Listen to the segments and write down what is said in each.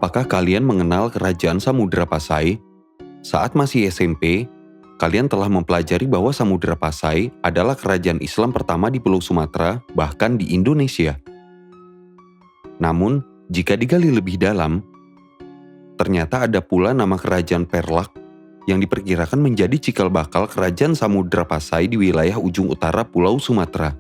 Apakah kalian mengenal Kerajaan Samudra Pasai? Saat masih SMP, kalian telah mempelajari bahwa Samudra Pasai adalah kerajaan Islam pertama di Pulau Sumatera, bahkan di Indonesia. Namun, jika digali lebih dalam, ternyata ada pula nama Kerajaan Perlak yang diperkirakan menjadi cikal bakal Kerajaan Samudra Pasai di wilayah ujung utara Pulau Sumatera.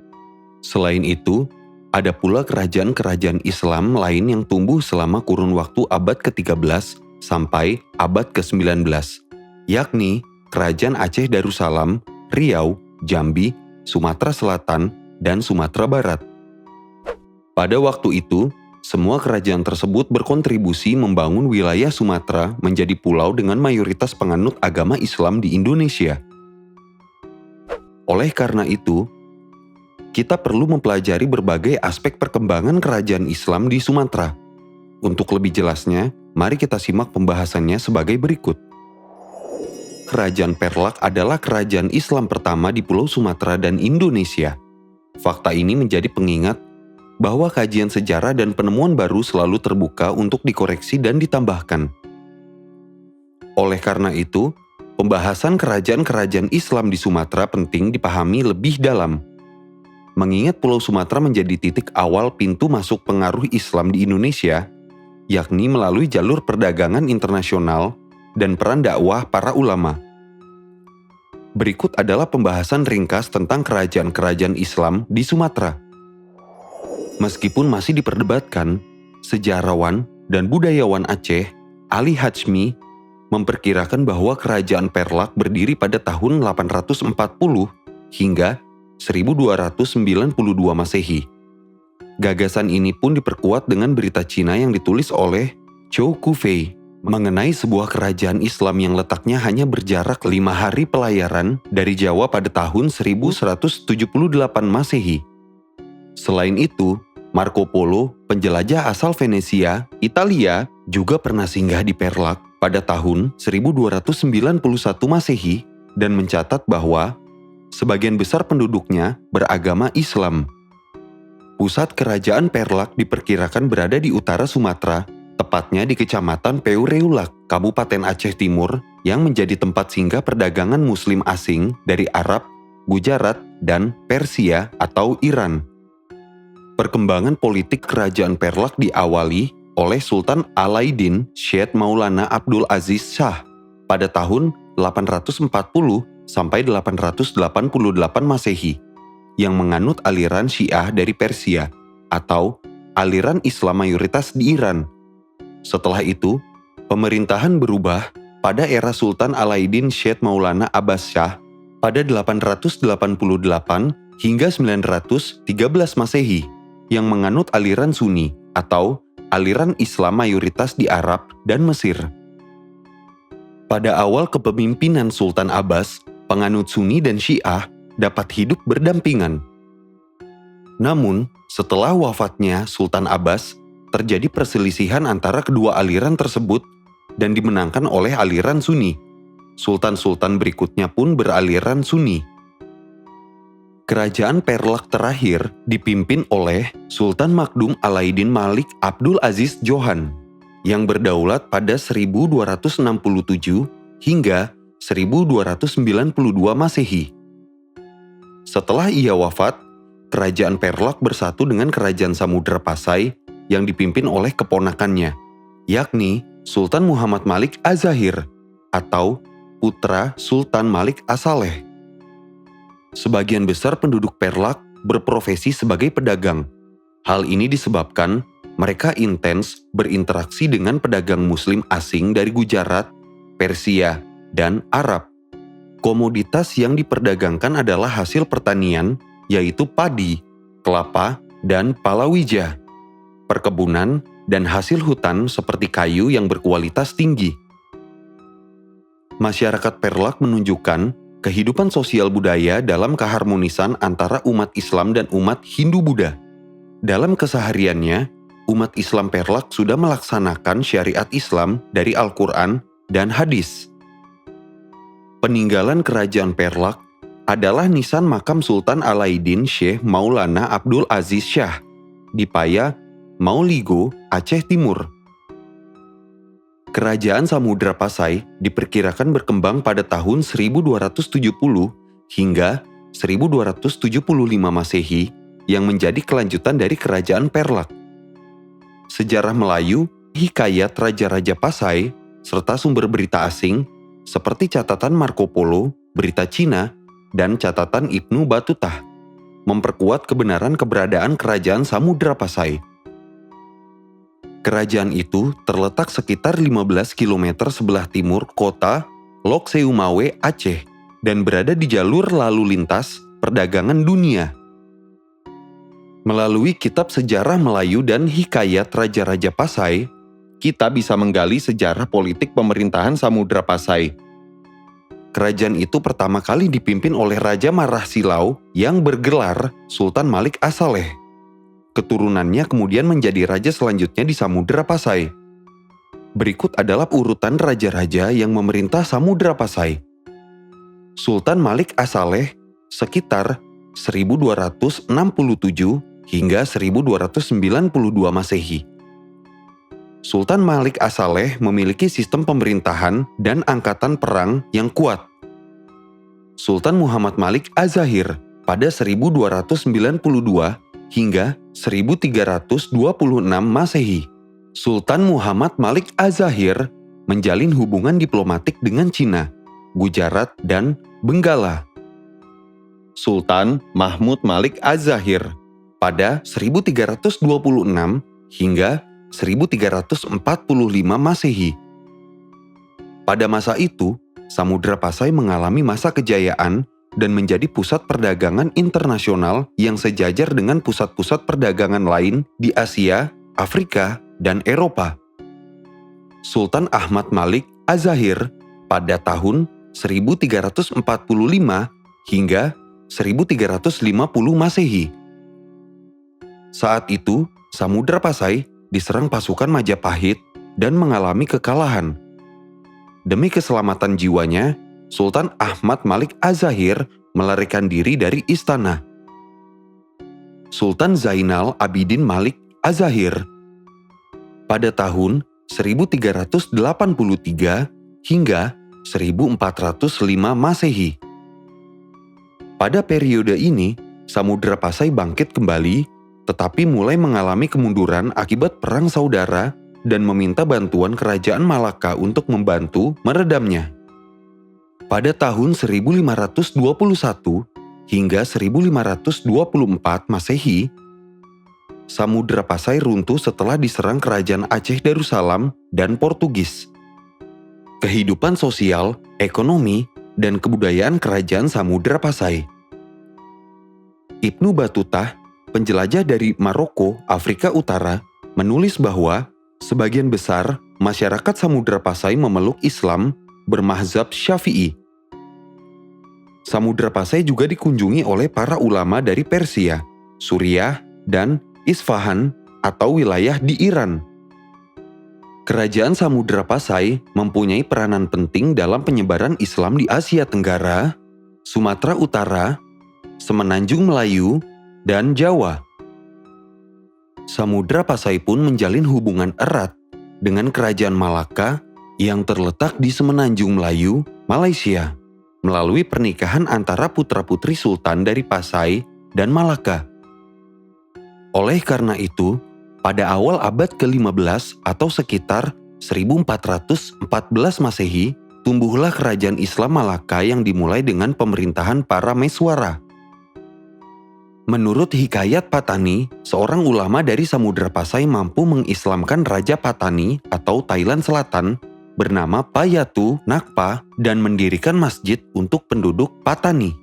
Selain itu, ada pula kerajaan-kerajaan Islam lain yang tumbuh selama kurun waktu abad ke-13 sampai abad ke-19, yakni Kerajaan Aceh Darussalam, Riau, Jambi, Sumatera Selatan, dan Sumatera Barat. Pada waktu itu, semua kerajaan tersebut berkontribusi membangun wilayah Sumatera menjadi pulau dengan mayoritas penganut agama Islam di Indonesia. Oleh karena itu, kita perlu mempelajari berbagai aspek perkembangan kerajaan Islam di Sumatera. Untuk lebih jelasnya, mari kita simak pembahasannya sebagai berikut. Kerajaan Perlak adalah kerajaan Islam pertama di Pulau Sumatera dan Indonesia. Fakta ini menjadi pengingat bahwa kajian sejarah dan penemuan baru selalu terbuka untuk dikoreksi dan ditambahkan. Oleh karena itu, pembahasan kerajaan-kerajaan Islam di Sumatera penting dipahami lebih dalam. Mengingat Pulau Sumatera menjadi titik awal pintu masuk pengaruh Islam di Indonesia, yakni melalui jalur perdagangan internasional dan peran dakwah para ulama. Berikut adalah pembahasan ringkas tentang kerajaan-kerajaan Islam di Sumatera. Meskipun masih diperdebatkan, sejarawan dan budayawan Aceh, Ali Hachmi, memperkirakan bahwa kerajaan Perlak berdiri pada tahun 840 hingga 1292 Masehi. Gagasan ini pun diperkuat dengan berita Cina yang ditulis oleh Chou Kufei mengenai sebuah kerajaan Islam yang letaknya hanya berjarak 5 hari pelayaran dari Jawa pada tahun 1178 Masehi. Selain itu, Marco Polo, penjelajah asal Venesia, Italia, juga pernah singgah di Perlak pada tahun 1291 Masehi dan mencatat bahwa sebagian besar penduduknya beragama Islam. Pusat kerajaan Perlak diperkirakan berada di utara Sumatera, tepatnya di Kecamatan Peureulak, Kabupaten Aceh Timur, yang menjadi tempat singgah perdagangan Muslim asing dari Arab, Gujarat, dan Persia atau Iran. Perkembangan politik kerajaan Perlak diawali oleh Sultan Alaiddin Syed Maulana Abdul Aziz Shah pada tahun 840 sampai 888 Masehi, yang menganut aliran Syiah dari Persia atau aliran Islam mayoritas di Iran. Setelah itu, pemerintahan berubah pada era Sultan Alaiddin Syed Maulana Abbas Shah pada 888 hingga 913 Masehi, yang menganut aliran Sunni atau aliran Islam mayoritas di Arab dan Mesir. Pada awal kepemimpinan Sultan Abbas, penganut Sunni dan Syiah dapat hidup berdampingan. Namun, setelah wafatnya Sultan Abbas, terjadi perselisihan antara kedua aliran tersebut dan dimenangkan oleh aliran Sunni. Sultan-sultan berikutnya pun beraliran Sunni. Kerajaan Perlak terakhir dipimpin oleh Sultan Magdum Alaiddin Malik Abdul Aziz Johan yang berdaulat pada 1267 hingga 1292 Masehi. Setelah ia wafat, kerajaan Perlak bersatu dengan kerajaan Samudra Pasai yang dipimpin oleh keponakannya, yakni Sultan Muhammad Malik Az-Zahir atau putra Sultan Malik As-Saleh. Sebagian besar penduduk Perlak berprofesi sebagai pedagang. Hal ini disebabkan mereka intens berinteraksi dengan pedagang Muslim asing dari Gujarat, Persia, dan Arab. Komoditas yang diperdagangkan adalah hasil pertanian, yaitu padi, kelapa, dan palawija, perkebunan, dan hasil hutan seperti kayu yang berkualitas tinggi. Masyarakat Perlak menunjukkan kehidupan sosial budaya dalam keharmonisan antara umat Islam dan umat Hindu-Buddha. Dalam kesehariannya, umat Islam Perlak sudah melaksanakan syariat Islam dari Al-Quran dan hadis. Peninggalan kerajaan Perlak adalah nisan makam Sultan Alaiddin Syekh Maulana Abdul Aziz Shah di Paya, Mauligo, Aceh Timur. Kerajaan Samudra Pasai diperkirakan berkembang pada tahun 1270 hingga 1275 Masehi yang menjadi kelanjutan dari Kerajaan Perlak. Sejarah Melayu, hikayat Raja-Raja Pasai, serta sumber berita asing seperti catatan Marco Polo, berita Cina, dan catatan Ibnu Batutah memperkuat kebenaran keberadaan Kerajaan Samudra Pasai. Kerajaan itu terletak sekitar 15 km sebelah timur kota Lok Seumawe, Aceh, dan berada di jalur lalu lintas perdagangan dunia. Melalui kitab sejarah Melayu dan hikayat Raja-Raja Pasai, kita bisa menggali sejarah politik pemerintahan Samudra Pasai. Kerajaan itu pertama kali dipimpin oleh Raja Marah Silau yang bergelar Sultan Malik As-Saleh. Keturunannya kemudian menjadi raja selanjutnya di Samudra Pasai. Berikut adalah urutan raja-raja yang memerintah Samudra Pasai. Sultan Malik As-Saleh sekitar 1267 hingga 1292 Masehi. Sultan Malik As-Saleh memiliki sistem pemerintahan dan angkatan perang yang kuat. Sultan Muhammad Malik Az-Zahir pada 1292 hingga 1326 Masehi. Sultan Muhammad Malik Az-Zahir menjalin hubungan diplomatik dengan Cina, Gujarat, dan Benggala. Sultan Mahmud Malik Az-Zahir pada 1326 hingga 1345 Masehi. Pada masa itu, Samudra Pasai mengalami masa kejayaan dan menjadi pusat perdagangan internasional yang sejajar dengan pusat-pusat perdagangan lain di Asia, Afrika, dan Eropa. Sultan Ahmad Malik Az-Zahir pada tahun 1345 hingga 1350 Masehi. Saat itu, Samudra Pasai diserang pasukan Majapahit dan mengalami kekalahan. Demi keselamatan jiwanya, Sultan Ahmad Malik Az-Zahir melarikan diri dari istana. Sultan Zainal Abidin Malik Az-Zahir pada tahun 1383 hingga 1405 Masehi. Pada periode ini, Samudra Pasai bangkit kembali, tetapi mulai mengalami kemunduran akibat perang saudara dan meminta bantuan Kerajaan Malaka untuk membantu meredamnya. Pada tahun 1521 hingga 1524 Masehi, Samudra Pasai runtuh setelah diserang Kerajaan Aceh Darussalam dan Portugis. Kehidupan sosial, ekonomi, dan kebudayaan Kerajaan Samudra Pasai. Ibnu Batutah, penjelajah dari Maroko, Afrika Utara, menulis bahwa sebagian besar masyarakat Samudra Pasai memeluk Islam bermazhab Syafi'i. Samudra Pasai juga dikunjungi oleh para ulama dari Persia, Suriah, dan Isfahan atau wilayah di Iran. Kerajaan Samudra Pasai mempunyai peranan penting dalam penyebaran Islam di Asia Tenggara, Sumatera Utara, Semenanjung Melayu, dan Jawa. Samudra Pasai pun menjalin hubungan erat dengan Kerajaan Malaka yang terletak di Semenanjung Melayu, Malaysia, melalui pernikahan antara putra-putri Sultan dari Pasai dan Malaka. Oleh karena itu, pada awal abad ke-15 atau sekitar 1414 Masehi, tumbuhlah kerajaan Islam Malaka yang dimulai dengan pemerintahan para Meswara. Menurut Hikayat Patani, seorang ulama dari Samudra Pasai mampu mengislamkan Raja Patani atau Thailand Selatan bernama Payatu Nakpa dan mendirikan masjid untuk penduduk Patani.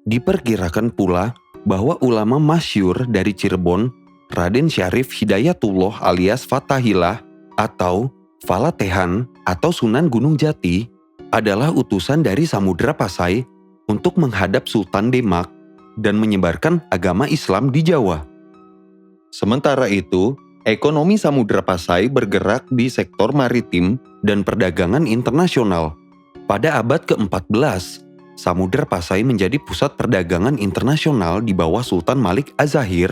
Diperkirakan pula bahwa ulama masyhur dari Cirebon, Raden Syarif Hidayatullah alias Fatahillah atau Falatehan atau Sunan Gunung Jati adalah utusan dari Samudra Pasai untuk menghadap Sultan Demak dan menyebarkan agama Islam di Jawa. Sementara itu, ekonomi Samudra Pasai bergerak di sektor maritim dan perdagangan internasional. Pada abad ke-14, Samudra Pasai menjadi pusat perdagangan internasional di bawah Sultan Malik Az-Zahir,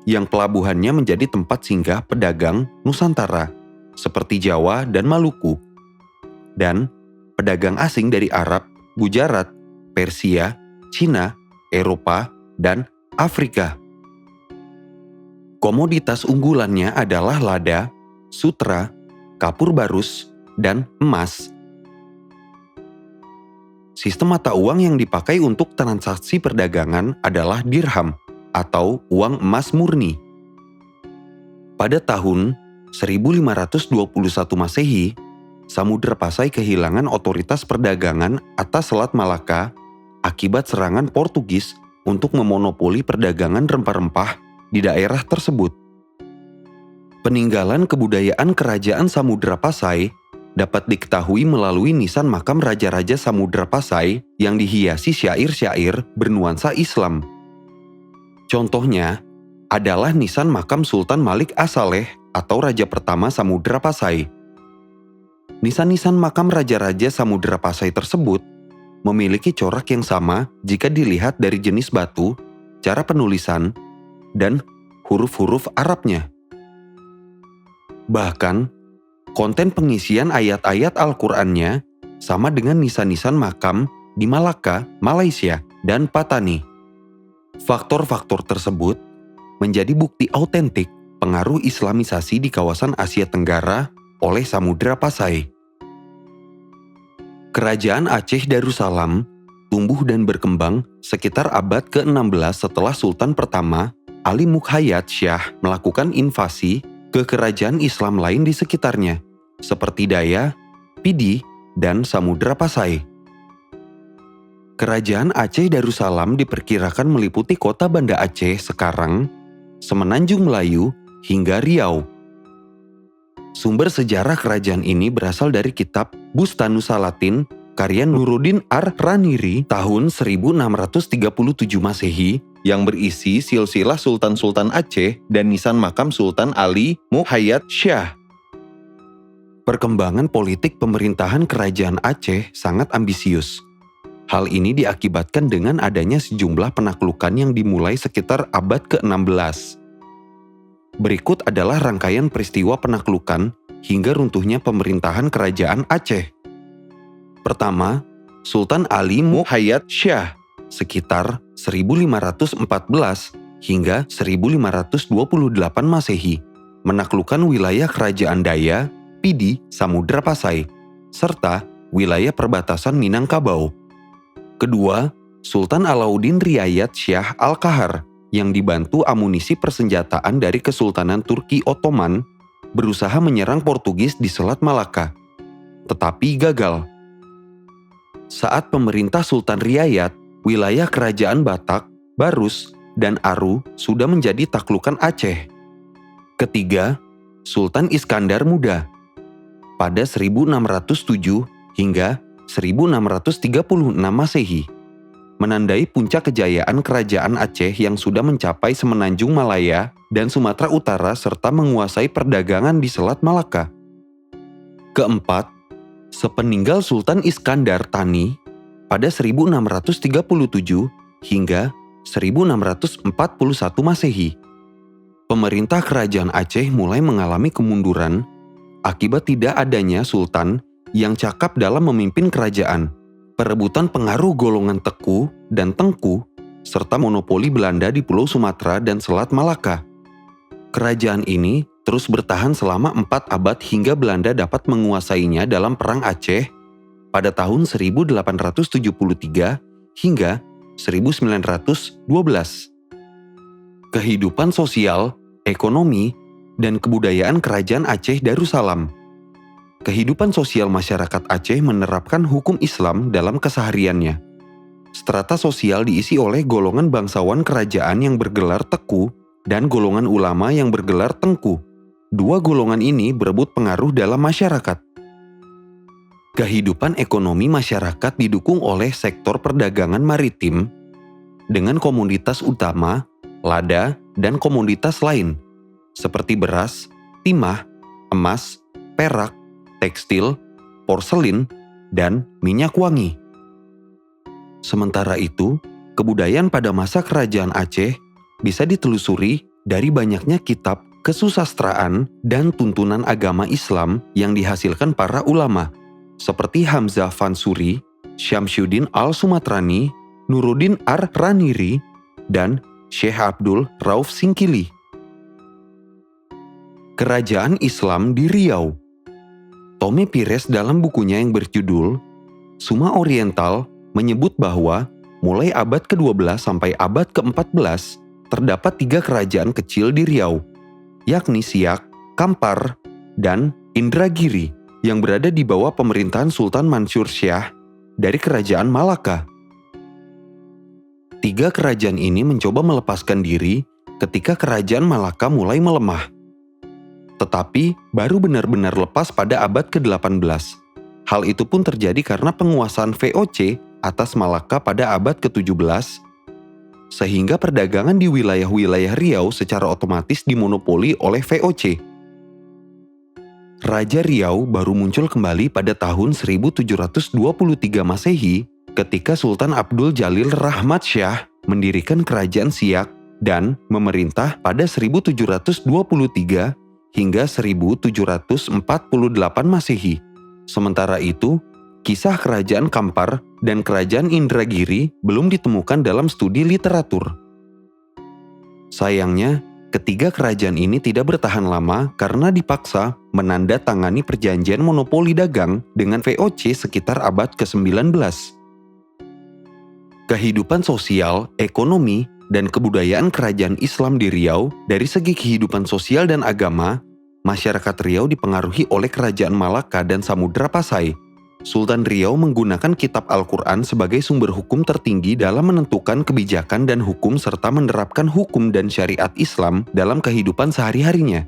yang pelabuhannya menjadi tempat singgah pedagang Nusantara, seperti Jawa dan Maluku, dan pedagang asing dari Arab, Gujarat, Persia, Cina, Eropa, dan Afrika. Komoditas unggulannya adalah lada, sutra, kapur barus, dan emas. Sistem mata uang yang dipakai untuk transaksi perdagangan adalah dirham atau uang emas murni. Pada tahun 1521 Masehi, Samudra Pasai kehilangan otoritas perdagangan atas Selat Malaka akibat serangan Portugis untuk memonopoli perdagangan rempah-rempah di daerah tersebut. Peninggalan kebudayaan Kerajaan Samudra Pasai dapat diketahui melalui nisan makam raja-raja Samudra Pasai yang dihiasi syair-syair bernuansa Islam. Contohnya adalah nisan makam Sultan Malik As-Saleh atau raja pertama Samudra Pasai. Nisan-nisan makam raja-raja Samudra Pasai tersebut memiliki corak yang sama jika dilihat dari jenis batu, cara penulisan, dan huruf-huruf Arabnya. Bahkan, konten pengisian ayat-ayat Al-Qur'annya sama dengan nisan-nisan makam di Malaka, Malaysia, dan Patani. Faktor-faktor tersebut menjadi bukti autentik pengaruh Islamisasi di kawasan Asia Tenggara oleh Samudra Pasai. Kerajaan Aceh Darussalam tumbuh dan berkembang sekitar abad ke-16 setelah Sultan pertama Ali Muqayyad Shah melakukan invasi ke kerajaan Islam lain di sekitarnya, seperti Daya, Pidi, dan Samudra Pasai. Kerajaan Aceh Darussalam diperkirakan meliputi kota Banda Aceh sekarang, Semenanjung Melayu, hingga Riau. Sumber sejarah kerajaan ini berasal dari kitab Bustanus Salatin karya Nuruddin Ar-Raniri tahun 1637 Masehi yang berisi silsilah Sultan-Sultan Aceh dan nisan makam Sultan Ali Muqayyad Shah. Perkembangan politik pemerintahan kerajaan Aceh sangat ambisius. Hal ini diakibatkan dengan adanya sejumlah penaklukan yang dimulai sekitar abad ke-16. Berikut adalah rangkaian peristiwa penaklukan hingga runtuhnya pemerintahan kerajaan Aceh. Pertama, Sultan Ali Muqayyad Shah sekitar 1514 hingga 1528 Masehi menaklukkan wilayah kerajaan Daya, Pidi, Samudra Pasai, serta wilayah perbatasan Minangkabau. Kedua, Sultan Alauddin Riayat Shah Al-Qahar yang dibantu amunisi persenjataan dari Kesultanan Turki Ottoman berusaha menyerang Portugis di Selat Malaka, tetapi gagal. Saat pemerintah Sultan Riayat, wilayah kerajaan Batak, Barus, dan Aru sudah menjadi taklukan Aceh. Ketiga, Sultan Iskandar Muda pada 1607 hingga 1636 Masehi menandai puncak kejayaan kerajaan Aceh yang sudah mencapai Semenanjung Malaya dan Sumatera Utara serta menguasai perdagangan di Selat Malaka. Keempat, sepeninggal Sultan Iskandar Thani pada 1637 hingga 1641 Masehi, pemerintah kerajaan Aceh mulai mengalami kemunduran akibat tidak adanya sultan yang cakap dalam memimpin kerajaan, perebutan pengaruh golongan Teku dan Tengku, serta monopoli Belanda di Pulau Sumatera dan Selat Malaka. Kerajaan ini terus bertahan selama 4 abad hingga Belanda dapat menguasainya dalam Perang Aceh pada tahun 1873 hingga 1912. Kehidupan sosial, ekonomi, dan kebudayaan kerajaan Aceh Darussalam. Kehidupan sosial masyarakat Aceh menerapkan hukum Islam dalam kesehariannya. Strata sosial diisi oleh golongan bangsawan kerajaan yang bergelar Teku dan golongan ulama yang bergelar Tengku. Dua golongan ini berebut pengaruh dalam masyarakat. Kehidupan ekonomi masyarakat didukung oleh sektor perdagangan maritim dengan komoditas utama, lada, dan komoditas lain seperti beras, timah, emas, perak, tekstil, porselin, dan minyak wangi. Sementara itu, kebudayaan pada masa kerajaan Aceh bisa ditelusuri dari banyaknya kitab kesusastraan, dan tuntunan agama Islam yang dihasilkan para ulama, seperti Hamzah Fansuri, Syamsuddin Al-Sumatrani, Nuruddin Ar-Raniri, dan Syekh Abdul Rauf Singkili. Kerajaan Islam di Riau. Tome Pires dalam bukunya yang berjudul Suma Oriental menyebut bahwa mulai abad ke-12 sampai abad ke-14 terdapat 3 kerajaan kecil di Riau, yakni Siak, Kampar, dan Indragiri yang berada di bawah pemerintahan Sultan Mansur Shah dari Kerajaan Malaka. 3 kerajaan ini mencoba melepaskan diri ketika Kerajaan Malaka mulai melemah. Tetapi baru benar-benar lepas pada abad ke-18. Hal itu pun terjadi karena penguasaan VOC atas Malaka pada abad ke-17, sehingga perdagangan di wilayah-wilayah Riau secara otomatis dimonopoli oleh VOC. Raja Riau baru muncul kembali pada tahun 1723 Masehi ketika Sultan Abdul Jalil Rahmat Shah mendirikan kerajaan Siak dan memerintah pada 1723 hingga 1748 Masehi. Sementara itu, kisah kerajaan Kampar dan kerajaan Indragiri belum ditemukan dalam studi literatur. Sayangnya, ketiga kerajaan ini tidak bertahan lama karena dipaksa menandatangani perjanjian monopoli dagang dengan VOC sekitar abad ke-19. Kehidupan sosial, ekonomi, dan kebudayaan kerajaan Islam di Riau dari segi kehidupan sosial dan agama, masyarakat Riau dipengaruhi oleh kerajaan Malaka dan Samudra Pasai. Sultan Riau menggunakan kitab Al-Quran sebagai sumber hukum tertinggi dalam menentukan kebijakan dan hukum serta menerapkan hukum dan syariat Islam dalam kehidupan sehari-harinya.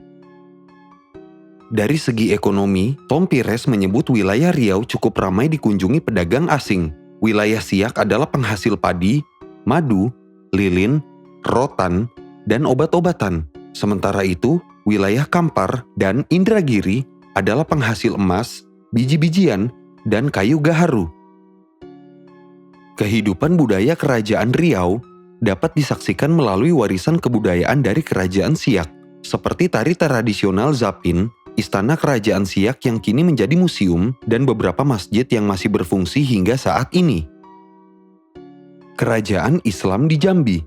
Dari segi ekonomi, Tom Pires menyebut wilayah Riau cukup ramai dikunjungi pedagang asing. Wilayah Siak adalah penghasil padi, madu, lilin, rotan, dan obat-obatan. Sementara itu, wilayah Kampar dan Indragiri adalah penghasil emas, biji-bijian, dan kayu gaharu. Kehidupan budaya kerajaan Riau dapat disaksikan melalui warisan kebudayaan dari kerajaan Siak, seperti tari tradisional Zapin, istana kerajaan Siak yang kini menjadi museum, dan beberapa masjid yang masih berfungsi hingga saat ini. Kerajaan Islam di Jambi.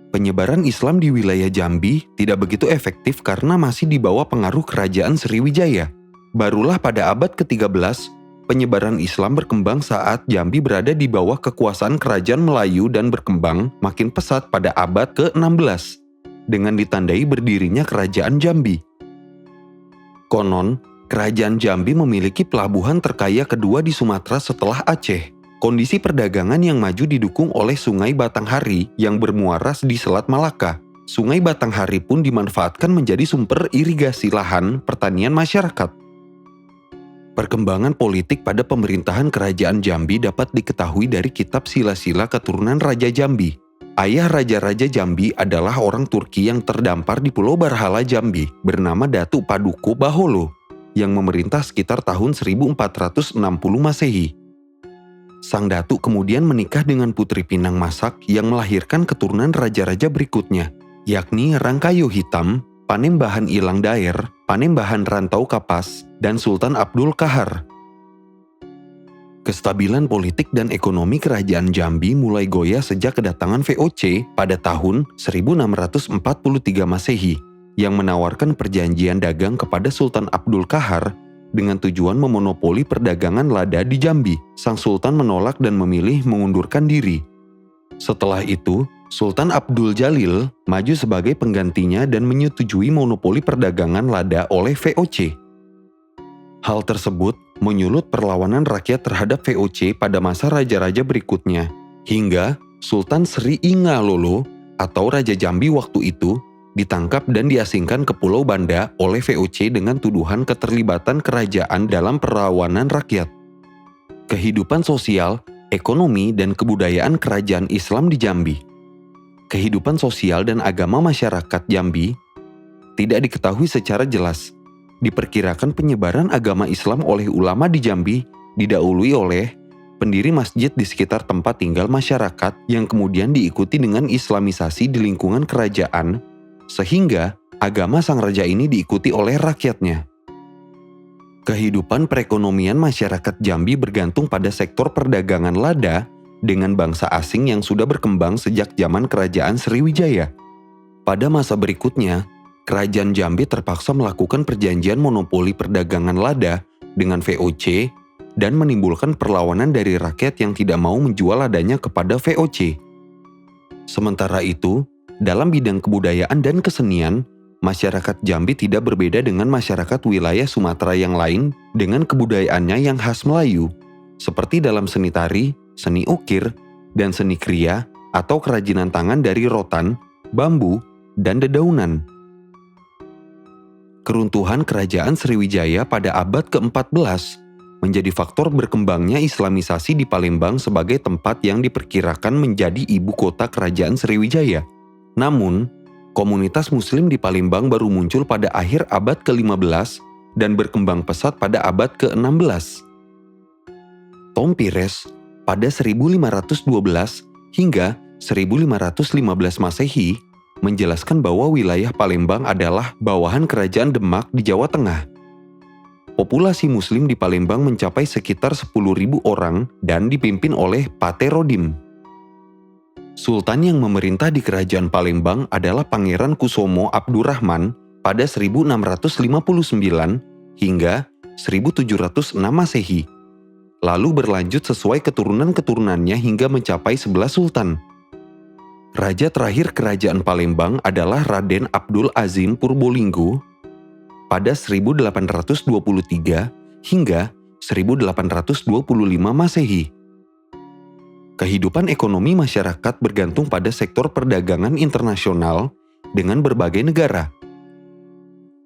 Penyebaran Islam di wilayah Jambi tidak begitu efektif karena masih di bawah pengaruh kerajaan Sriwijaya. Barulah pada abad ke-13, penyebaran Islam berkembang saat Jambi berada di bawah kekuasaan kerajaan Melayu dan berkembang makin pesat pada abad ke-16, dengan ditandai berdirinya kerajaan Jambi. Konon, kerajaan Jambi memiliki pelabuhan terkaya kedua di Sumatera setelah Aceh. Kondisi perdagangan yang maju didukung oleh Sungai Batanghari yang bermuara di Selat Malaka. Sungai Batanghari pun dimanfaatkan menjadi sumber irigasi lahan pertanian masyarakat. Perkembangan politik pada pemerintahan kerajaan Jambi dapat diketahui dari kitab Sila-Sila Keturunan Raja Jambi. Ayah Raja-Raja Jambi adalah orang Turki yang terdampar di Pulau Barhala Jambi bernama Datuk Paduko Baholo yang memerintah sekitar tahun 1460 Masehi. Sang Datuk kemudian menikah dengan Putri Pinang Masak yang melahirkan keturunan raja-raja berikutnya, yakni Rangkayo Hitam, Panembahan Ilang Daer, Panembahan Rantau Kapas, dan Sultan Abdul Kahar. Kestabilan politik dan ekonomi kerajaan Jambi mulai goyah sejak kedatangan VOC pada tahun 1643 Masehi yang menawarkan perjanjian dagang kepada Sultan Abdul Kahar dengan tujuan memonopoli perdagangan lada di Jambi. Sang Sultan menolak dan memilih mengundurkan diri. Setelah itu, Sultan Abdul Jalil maju sebagai penggantinya dan menyetujui monopoli perdagangan lada oleh VOC. Hal tersebut menyulut perlawanan rakyat terhadap VOC pada masa raja-raja berikutnya, hingga Sultan Sri Ingalolo atau Raja Jambi waktu itu ditangkap dan diasingkan ke Pulau Banda oleh VOC dengan tuduhan keterlibatan kerajaan dalam perlawanan rakyat. Kehidupan sosial, ekonomi, dan kebudayaan kerajaan Islam di Jambi. Kehidupan sosial dan agama masyarakat Jambi tidak diketahui secara jelas. Diperkirakan penyebaran agama Islam oleh ulama di Jambi didahului oleh pendiri masjid di sekitar tempat tinggal masyarakat yang kemudian diikuti dengan islamisasi di lingkungan kerajaan, sehingga agama sang raja ini diikuti oleh rakyatnya. Kehidupan perekonomian masyarakat Jambi bergantung pada sektor perdagangan lada dengan bangsa asing yang sudah berkembang sejak zaman Kerajaan Sriwijaya. Pada masa berikutnya, Kerajaan Jambi terpaksa melakukan perjanjian monopoli perdagangan lada dengan VOC dan menimbulkan perlawanan dari rakyat yang tidak mau menjual ladanya kepada VOC. Sementara itu, dalam bidang kebudayaan dan kesenian, masyarakat Jambi tidak berbeda dengan masyarakat wilayah Sumatera yang lain dengan kebudayaannya yang khas Melayu, seperti dalam seni tari, seni ukir, dan seni kriya atau kerajinan tangan dari rotan, bambu, dan dedaunan. Keruntuhan Kerajaan Sriwijaya pada abad ke-14 menjadi faktor berkembangnya Islamisasi di Palembang sebagai tempat yang diperkirakan menjadi ibu kota Kerajaan Sriwijaya. Namun, komunitas Muslim di Palembang baru muncul pada akhir abad ke-15 dan berkembang pesat pada abad ke-16. Tom Pires pada 1512 hingga 1515 Masehi menjelaskan bahwa wilayah Palembang adalah bawahan Kerajaan Demak di Jawa Tengah. Populasi Muslim di Palembang mencapai sekitar 10.000 orang dan dipimpin oleh Pate Rodim. Sultan yang memerintah di Kerajaan Palembang adalah Pangeran Kusumo Abdurrahman pada 1659 hingga 1706 Masehi. Lalu berlanjut sesuai keturunan-keturunannya hingga mencapai 11 sultan. Raja terakhir Kerajaan Palembang adalah Raden Abdul Azim Purbolinggo pada 1823 hingga 1825 Masehi. Kehidupan ekonomi masyarakat bergantung pada sektor perdagangan internasional dengan berbagai negara.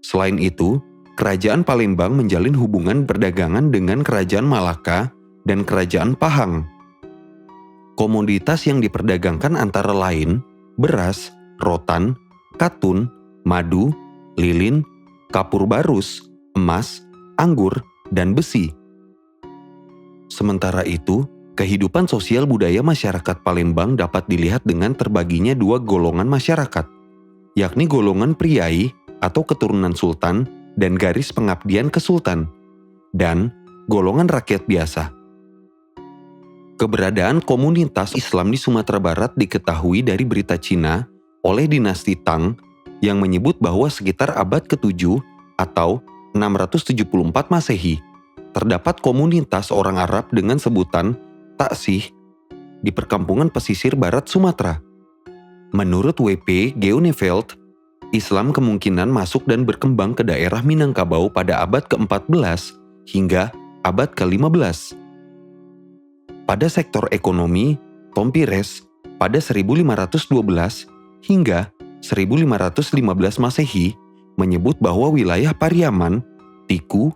Selain itu, Kerajaan Palembang menjalin hubungan perdagangan dengan Kerajaan Malaka dan Kerajaan Pahang. Komoditas yang diperdagangkan antara lain beras, rotan, katun, madu, lilin, kapur barus, emas, anggur, dan besi. Sementara itu, kehidupan sosial budaya masyarakat Palembang dapat dilihat dengan terbaginya dua golongan masyarakat, yakni golongan priai atau keturunan sultan dan garis pengabdian ke sultan, dan golongan rakyat biasa. Keberadaan komunitas Islam di Sumatera Barat diketahui dari berita Cina oleh dinasti Tang yang menyebut bahwa sekitar abad ke-7 atau 674 Masehi, terdapat komunitas orang Arab dengan sebutan Taksih di perkampungan pesisir barat Sumatera. Menurut W.P. Geuneveld, Islam kemungkinan masuk dan berkembang ke daerah Minangkabau pada abad ke-14 hingga abad ke-15. Pada sektor ekonomi, Tom Pires pada 1512 hingga 1515 Masehi menyebut bahwa wilayah Pariaman, Tiku,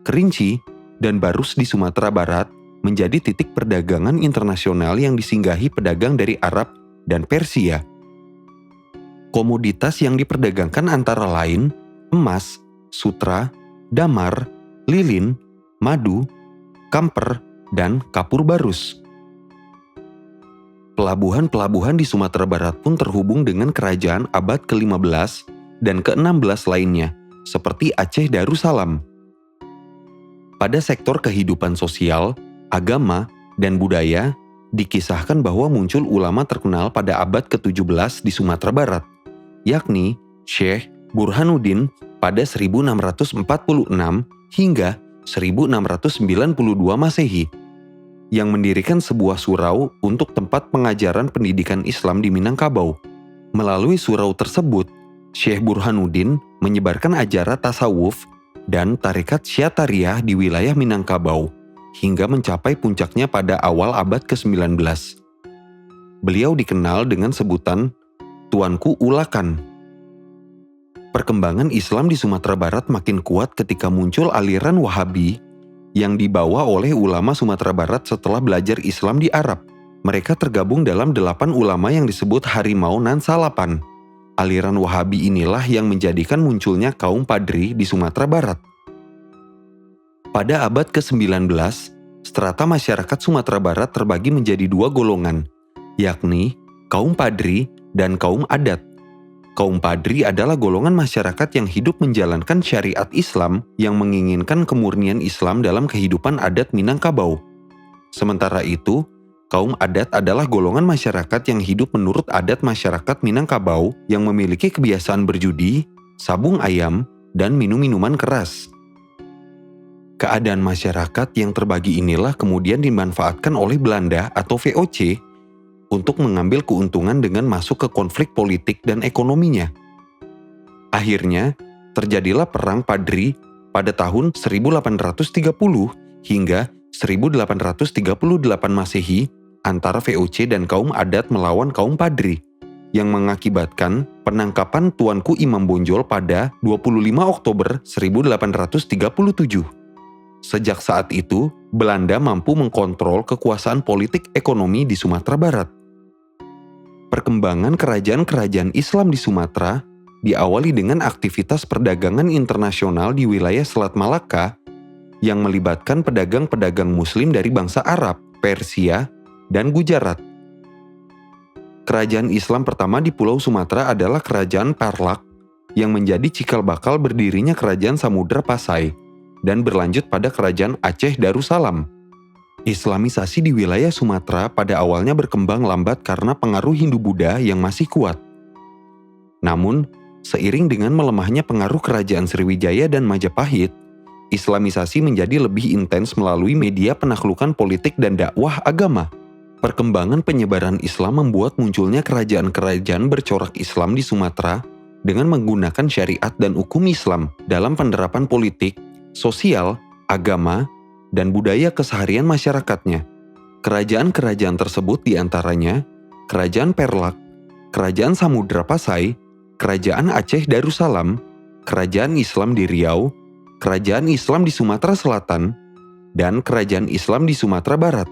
Kerinci, dan Barus di Sumatera Barat menjadi titik perdagangan internasional yang disinggahi pedagang dari Arab dan Persia. Komoditas yang diperdagangkan antara lain emas, sutra, damar, lilin, madu, kamper, dan kapur barus. Pelabuhan-pelabuhan di Sumatera Barat pun terhubung dengan kerajaan abad ke-15 dan ke-16 lainnya, seperti Aceh Darussalam. Pada sektor kehidupan sosial, agama, dan budaya, dikisahkan bahwa muncul ulama terkenal pada abad ke-17 di Sumatera Barat, yakni Syekh Burhanuddin pada 1646 hingga 1692 Masehi, yang mendirikan sebuah surau untuk tempat pengajaran pendidikan Islam di Minangkabau. Melalui surau tersebut, Syekh Burhanuddin menyebarkan ajaran tasawuf dan tarekat Syatariyah di wilayah Minangkabau, hingga mencapai puncaknya pada awal abad ke-19. Beliau dikenal dengan sebutan Tuanku Ulakan. Perkembangan Islam di Sumatera Barat makin kuat ketika muncul aliran Wahabi yang dibawa oleh ulama Sumatera Barat setelah belajar Islam di Arab. Mereka tergabung dalam 8 ulama yang disebut Harimau Nan Salapan. Aliran Wahabi inilah yang menjadikan munculnya kaum Padri di Sumatera Barat. Pada abad ke-19, strata masyarakat Sumatera Barat terbagi menjadi 2 golongan, yakni kaum Padri dan kaum adat. Kaum Padri adalah golongan masyarakat yang hidup menjalankan syariat Islam yang menginginkan kemurnian Islam dalam kehidupan adat Minangkabau. Sementara itu, kaum adat adalah golongan masyarakat yang hidup menurut adat masyarakat Minangkabau yang memiliki kebiasaan berjudi, sabung ayam, dan minum minuman keras. Keadaan masyarakat yang terbagi inilah kemudian dimanfaatkan oleh Belanda atau VOC untuk mengambil keuntungan dengan masuk ke konflik politik dan ekonominya. Akhirnya, terjadilah Perang Padri pada tahun 1830 hingga 1838 Masehi antara VOC dan kaum adat melawan kaum Padri, yang mengakibatkan penangkapan Tuanku Imam Bonjol pada 25 Oktober 1837. Sejak saat itu, Belanda mampu mengkontrol kekuasaan politik ekonomi di Sumatera Barat. Perkembangan kerajaan-kerajaan Islam di Sumatera diawali dengan aktivitas perdagangan internasional di wilayah Selat Malaka yang melibatkan pedagang-pedagang Muslim dari bangsa Arab, Persia, dan Gujarat. Kerajaan Islam pertama di Pulau Sumatera adalah Kerajaan Perlak yang menjadi cikal bakal berdirinya Kerajaan Samudra Pasai dan berlanjut pada Kerajaan Aceh Darussalam. Islamisasi di wilayah Sumatera pada awalnya berkembang lambat karena pengaruh Hindu-Buddha yang masih kuat. Namun, seiring dengan melemahnya pengaruh Kerajaan Sriwijaya dan Majapahit, Islamisasi menjadi lebih intens melalui media penaklukan politik dan dakwah agama. Perkembangan penyebaran Islam membuat munculnya kerajaan-kerajaan bercorak Islam di Sumatera dengan menggunakan syariat dan hukum Islam dalam penerapan politik, sosial, agama, dan budaya keseharian masyarakatnya. Kerajaan-kerajaan tersebut diantaranya Kerajaan Perlak, Kerajaan Samudra Pasai, Kerajaan Aceh Darussalam, Kerajaan Islam di Riau, Kerajaan Islam di Sumatera Selatan, dan Kerajaan Islam di Sumatera Barat.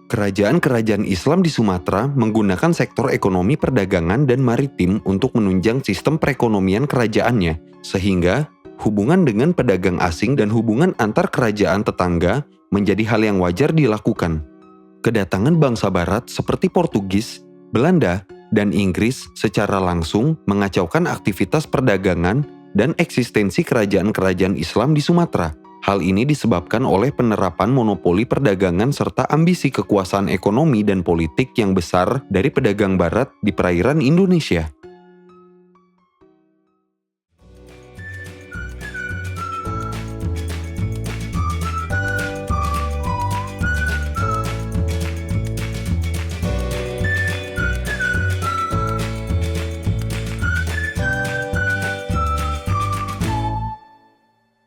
Kerajaan-kerajaan Islam di Sumatera menggunakan sektor ekonomi perdagangan dan maritim untuk menunjang sistem perekonomian kerajaannya, sehingga hubungan dengan pedagang asing dan hubungan antar kerajaan tetangga menjadi hal yang wajar dilakukan. Kedatangan bangsa barat seperti Portugis, Belanda, dan Inggris secara langsung mengacaukan aktivitas perdagangan dan eksistensi kerajaan-kerajaan Islam di Sumatera. Hal ini disebabkan oleh penerapan monopoli perdagangan serta ambisi kekuasaan ekonomi dan politik yang besar dari pedagang barat di perairan Indonesia.